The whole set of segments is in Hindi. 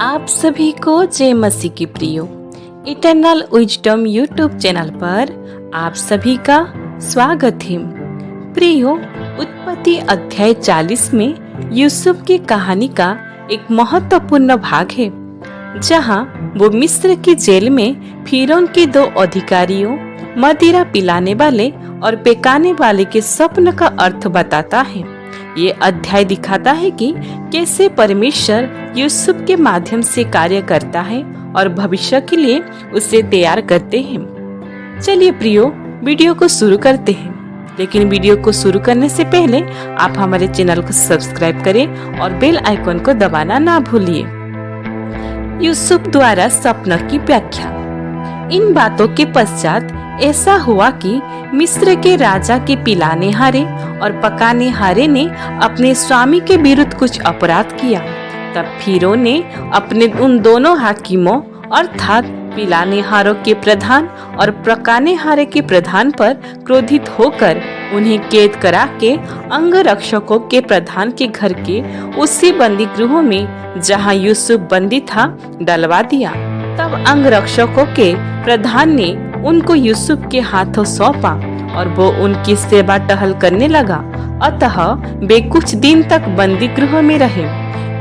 आप सभी को जय मसीह की प्रियो इटर्नल विजडम यूट्यूब चैनल पर आप सभी का स्वागत है। प्रियो, उत्पत्ति अध्याय 40 में यूसुफ की कहानी का एक महत्वपूर्ण भाग है, जहां वो मिस्र की जेल में फिरौन के 2 अधिकारियों, मदिरा पिलाने वाले और बेकाने वाले के स्वप्न का अर्थ बताता है। ये अध्याय दिखाता है कि कैसे परमेश्वर यूसुफ के माध्यम से कार्य करता है और भविष्य के लिए उसे तैयार करते हैं। चलिए प्रियो, वीडियो को शुरू करते हैं। लेकिन वीडियो को शुरू करने से पहले आप हमारे चैनल को सब्सक्राइब करें और बेल आइकन को दबाना ना भूलिए। यूसुफ द्वारा सपनों की व्याख्या। इन बातों के पश्चात ऐसा हुआ कि मिस्र के राजा के पिलाने हारे और पकाने हारे ने अपने स्वामी के विरुद्ध कुछ अपराध किया। तब फिरौन ने अपने उन दोनों हाकिमों अर्थात पिलाने हारों के प्रधान और पकाने हारे के प्रधान पर क्रोधित होकर उन्हें कैद करा के अंगरक्षकों के प्रधान के घर के उसी बंदी गृह में जहां यूसुफ बंदी था डलवा दिया। तब अंगरक्षकों के प्रधान ने उनको यूसुफ के हाथों सौंपा और वो उनकी सेवा टहल करने लगा। अतः वे कुछ दिन तक बंदी गृह में रहे।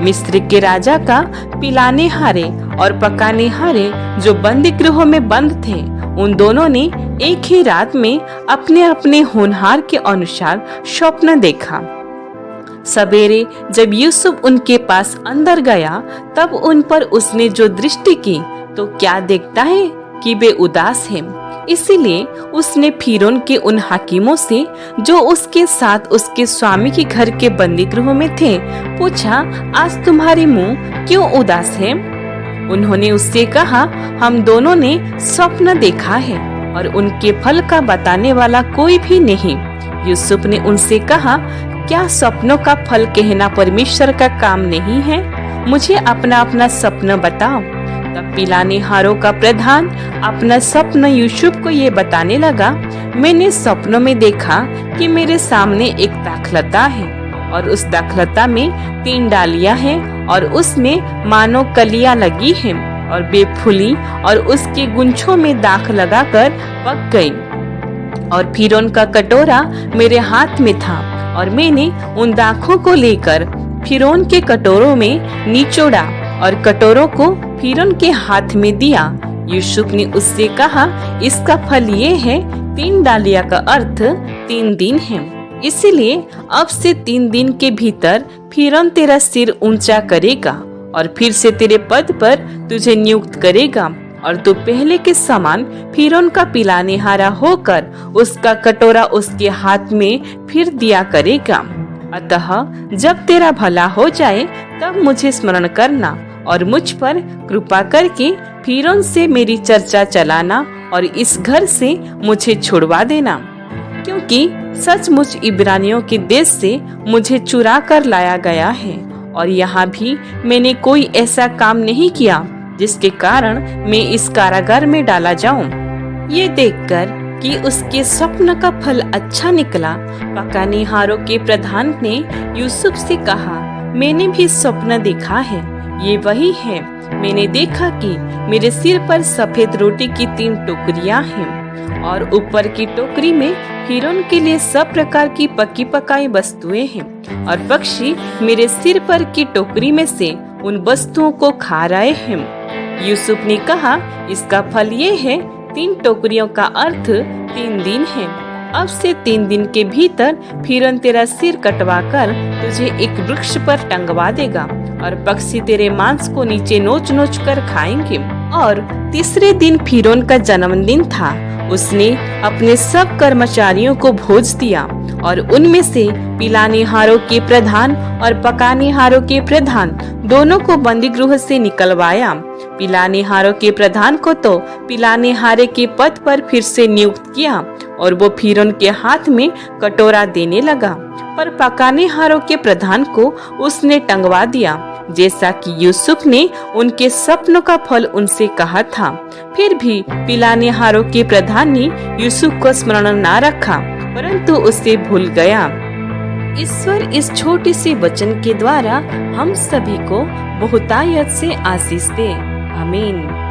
मिस्र के राजा का पिलाने हारे और पकाने हारे जो बंदी गृह में बंद थे, उन दोनों ने एक ही रात में अपने अपने होनहार के अनुसार स्वप्न देखा। सवेरे जब यूसुफ उनके पास अंदर गया, तब उन पर उसने जो दृष्टि की तो क्या देखता है कि वे उदास हैं। इसीलिए उसने फिरौन के उन हाकिमों से जो उसके साथ उसके स्वामी के घर के बंदी गृह में थे पूछा, आज तुम्हारे मुंह क्यों उदास है? उन्होंने उससे कहा, हम दोनों ने स्वप्न देखा है और उनके फल का बताने वाला कोई भी नहीं। यूसुफ ने उनसे कहा, क्या स्वप्नों का फल कहना परमेश्वर का काम नहीं है? मुझे अपना अपना स्वप्न बताओ। तब पिलाने हारों का प्रधान अपना स्वप्न यूसुफ को ये बताने लगा, मैंने स्वप्नों में देखा कि मेरे सामने एक दाखलता है और उस दाखलता में 3 डालियां हैं और उसमें मानो कलियां लगी हैं और वे फूली और उसके गुंछों में दाख लगाकर पक गई। और फिरौन का कटोरा मेरे हाथ में था और मैंने उन दाखों को लेकर फिरौन के कटोरों में निचोड़ा और कटोरों को फिरौन के हाथ में दिया। यूसुफ ने उससे कहा, इसका फल ये है, 3 डालियां का अर्थ 3 दिन है। इसीलिए अब से 3 दिन के भीतर फिरौन तेरा सिर ऊंचा करेगा और फिर से तेरे पद पर तुझे नियुक्त करेगा और तू पहले के समान फिरौन का पिलाने हारा होकर उसका कटोरा उसके हाथ में फिर दिया करेगा। अतः जब तेरा भला हो जाए तब मुझे स्मरण करना और मुझ पर कृपा करके फिरौन से मेरी चर्चा चलाना और इस घर से मुझे छुड़वा देना, क्योंकि सचमुच इब्रानियों के देश से मुझे चुरा कर लाया गया है और यहाँ भी मैंने कोई ऐसा काम नहीं किया जिसके कारण मैं इस कारागार में डाला जाऊं। ये देखकर कि उसके स्वप्न का फल अच्छा निकला, पकाने हारों के प्रधान ने यूसुफ से कहा, मैंने भी स्वप्न देखा है, ये वही है। मैंने देखा कि मेरे सिर पर सफेद रोटी की 3 टोकरियां हैं और ऊपर की टोकरी में फिरौन के लिए सब प्रकार की पकी पकाई वस्तुएं हैं और पक्षी मेरे सिर पर की टोकरी में से उन वस्तुओं को खा रहे हैं। यूसुफ ने कहा, इसका फल ये है, 3 टोकरियों का अर्थ 3 दिन है। अब से 3 दिन के भीतर फिरौन तेरा सिर कटवा कर तुझे एक वृक्ष पर टंगवा देगा और पक्षी तेरे मांस को नीचे नोच नोच कर खाएंगे। और तीसरे दिन फिरौन का जन्मदिन था। उसने अपने सब कर्मचारियों को भोज दिया और उनमें से पिलाने हारों के प्रधान और पकाने हारों के प्रधान दोनों को बंदी गृह से निकलवाया। पिलाने हारों के प्रधान को तो पिलाने हारे के पद पर फिर से नियुक्त किया और वो फिरौन के हाथ में कटोरा देने लगा, पर पकाने हारों के प्रधान को उसने टंगवा दिया, जैसा कि यूसुफ ने उनके स्वप्नों का फल उनसे कहा था। फिर भी पिलाने हारों के प्रधान ने यूसुफ को स्मरण न रखा, परंतु उसे भूल गया। ईश्वर इस छोटे से वचन के द्वारा हम सभी को बहुतायत से आशीष दे। आमीन।